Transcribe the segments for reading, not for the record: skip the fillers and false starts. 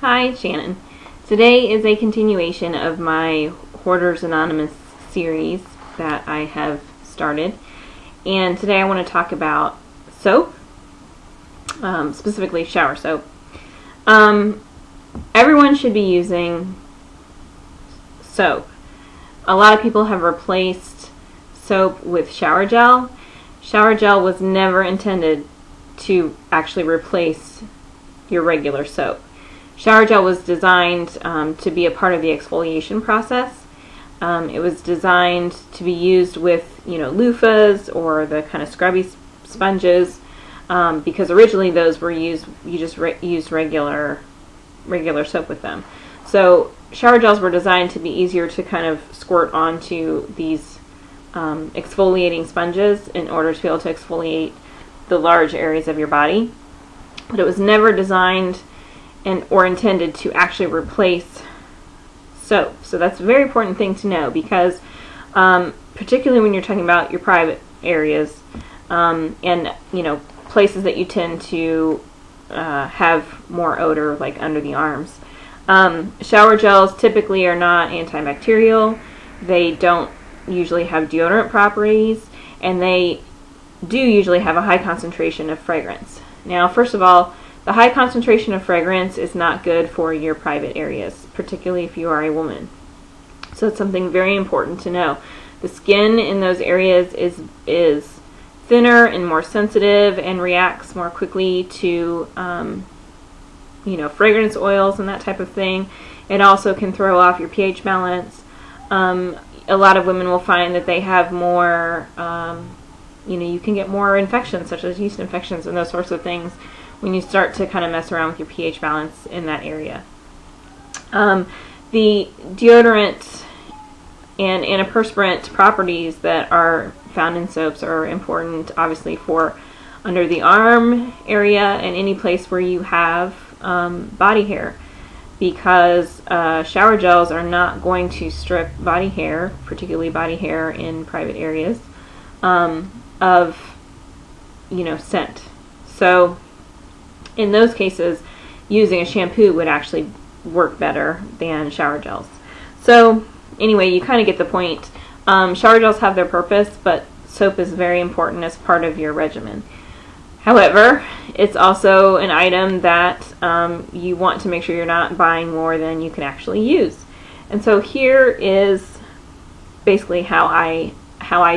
Hi, Shannon. Today is a continuation of my Hoarders Anonymous series that I have started, and today I want to talk about soap, specifically shower soap. Everyone should be using soap. A lot of people have replaced soap with shower gel. Shower gel was never intended to actually replace your regular soap. Shower gel was designed to be a part of the exfoliation process. It was designed to be used with, loofahs or the kind of scrubby sponges, because originally those were used. You just used regular soap with them. So shower gels were designed to be easier to kind of squirt onto these exfoliating sponges in order to be able to exfoliate the large areas of your body. But it was never designed or intended to actually replace soap. So that's a very important thing to know, because particularly when you're talking about your private areas and places that you tend to have more odor, like under the arms. Shower gels typically are not antibacterial. They don't usually have deodorant properties, and they do usually have a high concentration of fragrance. Now, first of all, the high concentration of fragrance is not good for your private areas, particularly if you are a woman. So it's something very important to know. The skin in those areas is thinner and more sensitive and reacts more quickly to fragrance oils and that type of thing. It also can throw off your pH balance. A lot of women will find that they have more, you can get more infections, such as yeast infections and those sorts of things, when you start to kind of mess around with your pH balance in that area. The deodorant and antiperspirant properties that are found in soaps are important, obviously, for under the arm area and any place where you have body hair, because shower gels are not going to strip body hair, particularly body hair in private areas, of scent. So in those cases, using a shampoo would actually work better than shower gels. So anyway, you kind of get the point. Shower gels have their purpose, but soap is very important as part of your regimen. However, it's also an item that you want to make sure you're not buying more than you can actually use. And so here is basically how I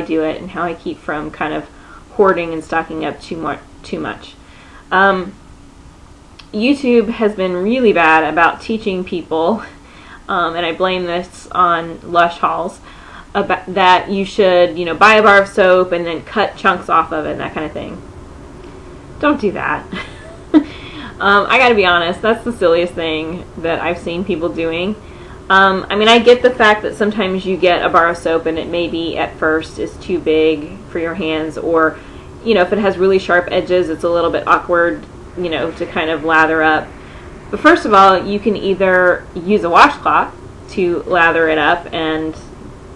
do it and how I keep from kind of hoarding and stocking up too much. YouTube has been really bad about teaching people, and I blame this on Lush hauls, about that you should, buy a bar of soap and then cut chunks off of it and that kind of thing. Don't do that. I gotta be honest, that's the silliest thing that I've seen people doing. I get the fact that sometimes you get a bar of soap and it maybe at first is too big for your hands, or if it has really sharp edges, it's a little bit awkward to kind of lather up. But first of all, you can either use a washcloth to lather it up, and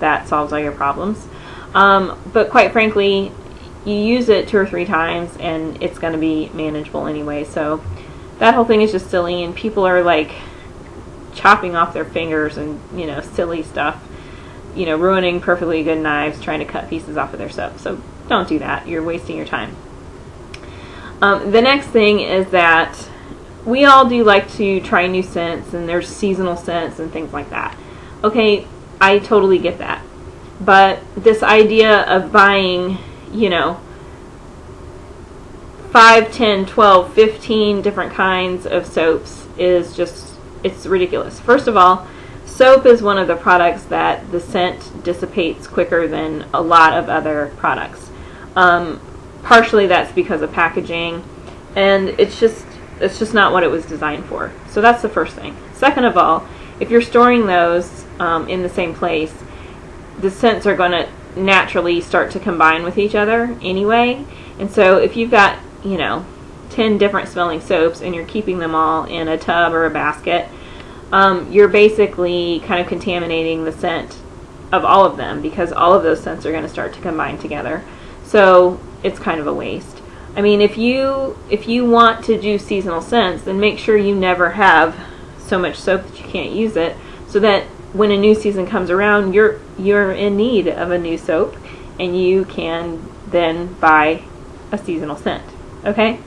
that solves all your problems. But quite frankly, you use it 2 or 3 times and it's going to be manageable anyway. So that whole thing is just silly, and people are like chopping off their fingers and silly stuff, ruining perfectly good knives trying to cut pieces off of their soap. So don't do that. You're wasting your time. The next thing is that we all do like to try new scents, and there's seasonal scents and things like that. Okay, I totally get that. But this idea of buying, 5, 10, 12, 15 different kinds of soaps is just, it's ridiculous. First of all, soap is one of the products that the scent dissipates quicker than a lot of other products. Partially that's because of packaging, and it's just not what it was designed for. So that's the first thing. Second of all, if you're storing those in the same place, the scents are going to naturally start to combine with each other anyway. And so if you've got 10 different smelling soaps and you're keeping them all in a tub or a basket, you're basically kind of contaminating the scent of all of them, because all of those scents are going to start to combine together. So it's kind of a waste. If you want to do seasonal scents, then make sure you never have so much soap that you can't use it, so that when a new season comes around, you're in need of a new soap, and you can then buy a seasonal scent. Okay?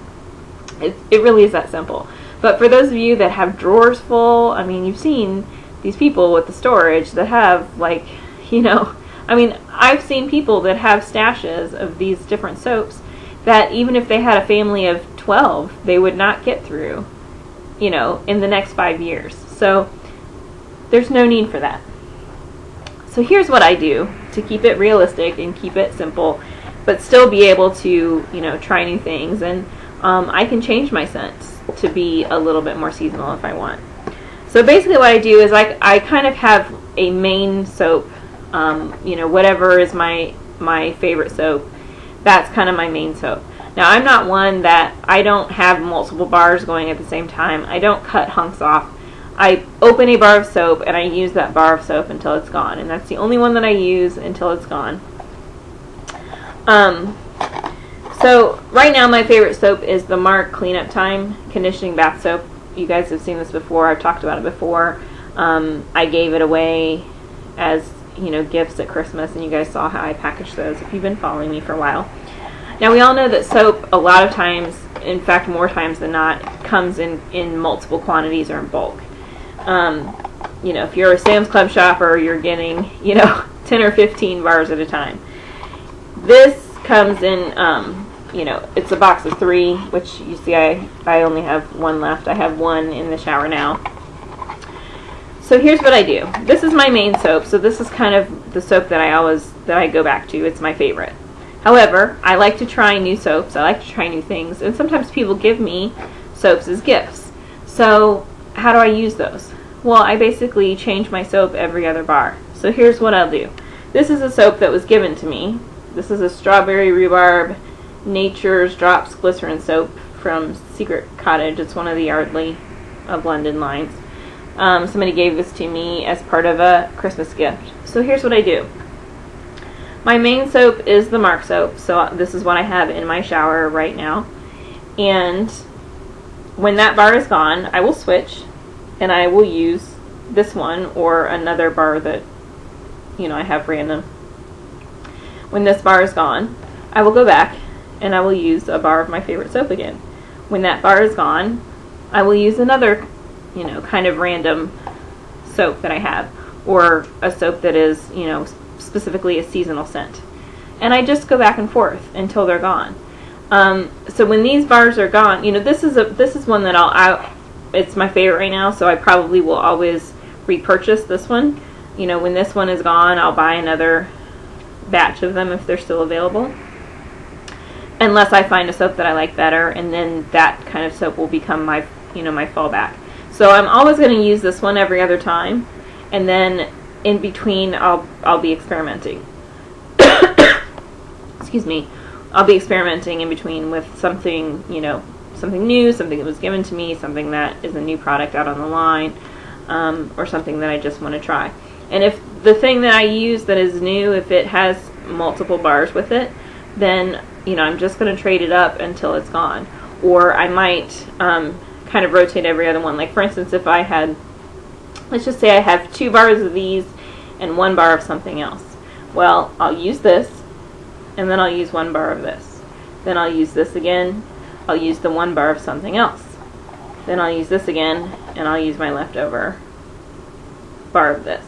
It really is that simple. But for those of you that have drawers full, I mean, you've seen these people with the storage that have, like, you know, I mean, I've seen people that have stashes of these different soaps that even if they had a family of 12, they would not get through, you know, in the next 5 years. So there's no need for that. So here's what I do to keep it realistic and keep it simple, but still be able to, you know, try new things. And I can change my scents to be a little bit more seasonal if I want. So basically what I do is I kind of have a main soap, you know, whatever is my favorite soap, that's kind of my main soap. Now I'm not one that, I don't have multiple bars going at the same time. I don't cut hunks off. I open a bar of soap and I use that bar of soap until it's gone, and that's the only one that I use until it's gone. So right now my favorite soap is the Mark Cleanup Time Conditioning Bath Soap. You guys have seen this before. I've talked about it before. I gave it away as, you know, gifts at Christmas, and you guys saw how I packaged those if you've been following me for a while. Now we all know that soap a lot of times, in fact more times than not, comes in multiple quantities or in bulk. You know, if you're a Sam's Club shopper, you're getting, you know, 10 or 15 bars at a time. This comes in, you know, it's a box of 3, which you see I only have 1 left. I have 1 in the shower now. So here's what I do. This is my main soap, so this is kind of the soap that I go back to. It's my favorite. However, I like to try new soaps. I like to try new things, and sometimes people give me soaps as gifts. So how do I use those? Well, I basically change my soap every other bar. So here's what I'll do. This is a soap that was given to me. This is a Strawberry Rhubarb Nature's Drops Glycerin Soap from Secret Cottage. It's one of the Yardley of London lines. Somebody gave this to me as part of a Christmas gift. So here's what I do. My main soap is the Mark soap, so this is what I have in my shower right now. And when that bar is gone, I will switch, and I will use this one or another bar that, you know, I have random. When this bar is gone, I will go back and I will use a bar of my favorite soap again. When that bar is gone, I will use another, you know, kind of random soap that I have, or a soap that is, you know, specifically a seasonal scent. And I just go back and forth until they're gone. So when these bars are gone, you know, this is one that it's my favorite right now, so I probably will always repurchase this one. You know, when this one is gone, I'll buy another batch of them if they're still available, unless I find a soap that I like better, and then that kind of soap will become my, you know, my fallback. So I'm always going to use this one every other time, and then in between I'll be experimenting. Excuse me. I'll be experimenting in between with something, you know, something new, something that was given to me, something that is a new product out on the line, or something that I just want to try. And if the thing that I use that is new, if it has multiple bars with it, then, you know, I'm just going to trade it up until it's gone. Or I might kind of rotate every other one. Like, for instance, if I had, let's just say I have 2 bars of these and 1 bar of something else. Well, I'll use this, and then I'll use 1 bar of this. Then I'll use this again. I'll use the 1 bar of something else. Then I'll use this again, and I'll use my leftover bar of this.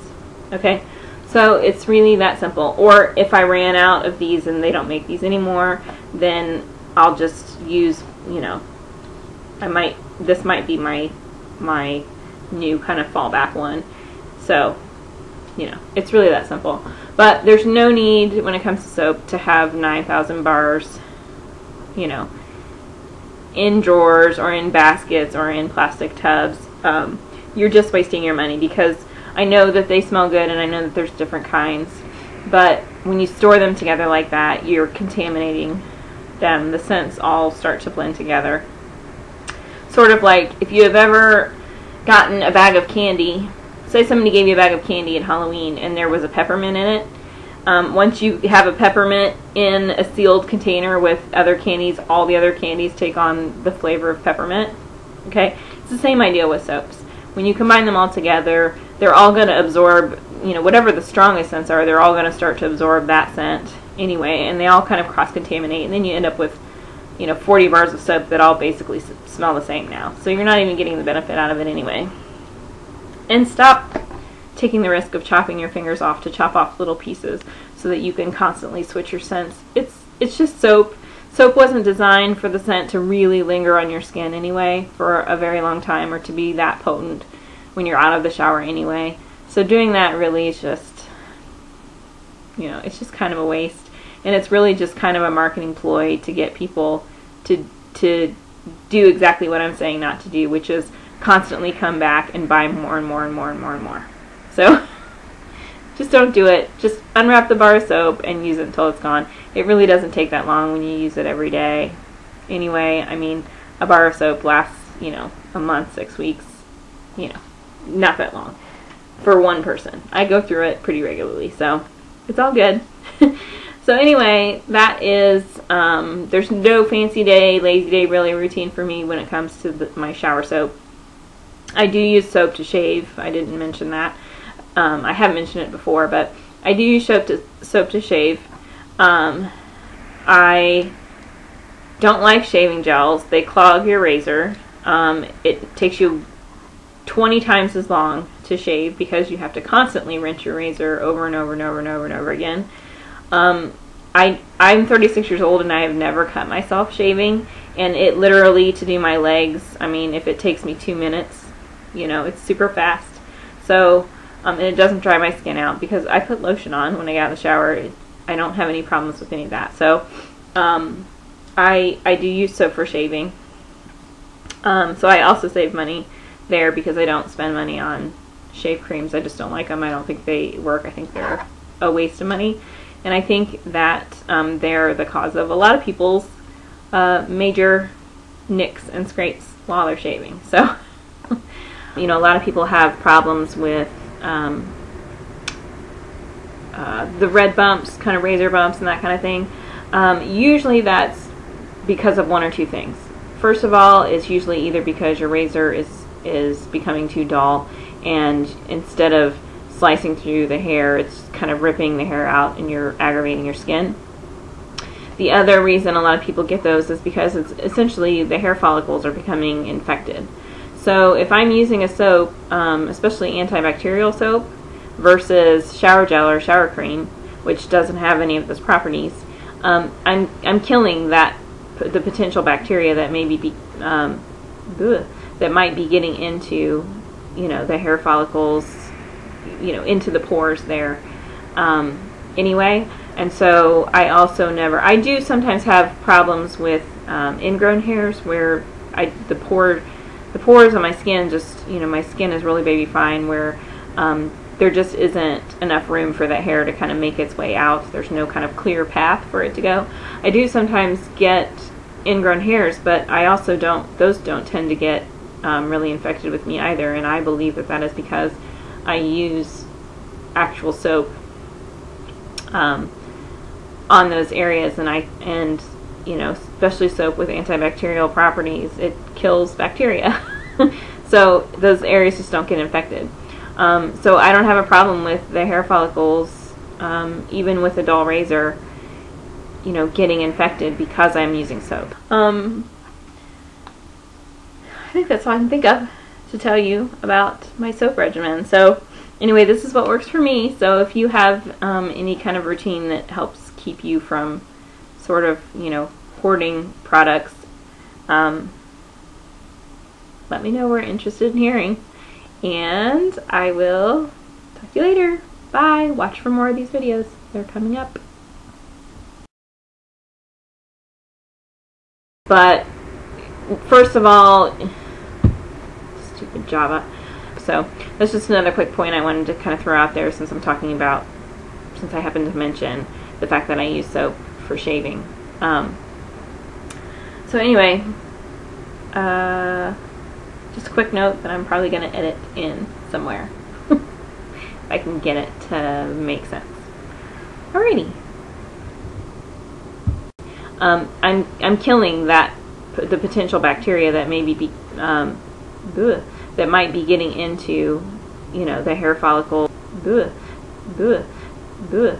Okay? So it's really that simple. Or if I ran out of these and they don't make these anymore, then I'll just use, you know, this might be my new kind of fallback one. So, you know, it's really that simple. But there's no need when it comes to soap to have 9,000 bars, you know, in drawers or in baskets or in plastic tubs. You're just wasting your money, because I know that they smell good and I know that there's different kinds, but when you store them together like that, you're contaminating them. The scents all start to blend together. Sort of like if you have ever gotten a bag of candy, say somebody gave you a bag of candy at Halloween and there was a peppermint in it. Once you have a peppermint in a sealed container with other candies, all the other candies take on the flavor of peppermint. Okay? It's the same idea with soaps. when you combine them all together, they're all going to absorb, you know, whatever the strongest scents are, they're all going to start to absorb that scent anyway, and they all kind of cross-contaminate, and then you end up with, you know, 40 bars of soap that all basically smell the same now. So you're not even getting the benefit out of it anyway. And stop taking the risk of chopping your fingers off to chop off little pieces so that you can constantly switch your scents. It's just soap. Soap wasn't designed for the scent to really linger on your skin anyway for a very long time, or to be that potent when you're out of the shower anyway. So doing that really is just, you know, it's just kind of a waste. And it's really just kind of a marketing ploy to get people to do exactly what I'm saying not to do, which is constantly come back and buy more and more and more and more and more. So just don't do it. Just unwrap the bar of soap and use it until it's gone. It really doesn't take that long when you use it every day. Anyway, I mean, a bar of soap lasts, you know, a month, 6 weeks, you know, not that long for one person. I go through it pretty regularly, so it's all good. So anyway, that is, there's no fancy day, lazy day really routine for me when it comes to my shower soap. I do use soap to shave. I didn't mention that. I haven't mentioned it before, but I do use soap to shave. I don't like shaving gels. They clog your razor. It takes you 20 times as long to shave because you have to constantly rinse your razor over and over and over and over and over again. I'm 36 years old and I have never cut myself shaving, and it literally, to do my legs, I mean, if it takes me 2 minutes, you know, it's super fast. So, and it doesn't dry my skin out because I put lotion on when I get out of the shower. I don't have any problems with any of that. So, I do use soap for shaving. So I also save money there because I don't spend money on shave creams. I just don't like them. I don't think they work. I think they're a waste of money. And I think that they're the cause of a lot of people's major nicks and scrapes while they're shaving. So, you know, a lot of people have problems with the red bumps, kind of razor bumps and that kind of thing. Usually that's because of one or two things. First of all, it's usually either because your razor is becoming too dull, and instead of slicing through the hair, it's kind of ripping the hair out and you're aggravating your skin. The other reason a lot of people get those is because it's essentially the hair follicles are becoming infected. So if I'm using a soap, especially antibacterial soap, versus shower gel or shower cream, which doesn't have any of those properties, I'm killing the potential bacteria that may be that might be getting into, you know, the hair follicles, you know, into the pores there. Anyway, and so I do sometimes have problems with ingrown hairs where the pores on my skin just, you know, my skin is really baby fine, where there just isn't enough room for that hair to kind of make its way out. There's no kind of clear path for it to go. I do sometimes get ingrown hairs, but I also those don't tend to get really infected with me either, and I believe that is because I use actual soap on those areas, and you know, especially soap with antibacterial properties, it kills bacteria. So those areas just don't get infected. So I don't have a problem with the hair follicles, even with a dull razor, you know, getting infected because I'm using soap. I think that's all I can think of to tell you about my soap regimen. So anyway, this is what works for me. So if you have any kind of routine that helps keep you from sort of, you know, hoarding products, let me know. We're interested in hearing. And I will talk to you later. Bye. Watch for more of these videos. They're coming up. But first of all, stupid Java. So that's just another quick point I wanted to kind of throw out there, since I happen to mention the fact that I use soap for shaving. So anyway, just a quick note that I'm probably going to edit in somewhere if I can get it to make sense. Alrighty. I'm killing the potential bacteria that may be that might be getting into, you know, the hair follicle. Bleh, bleh, bleh.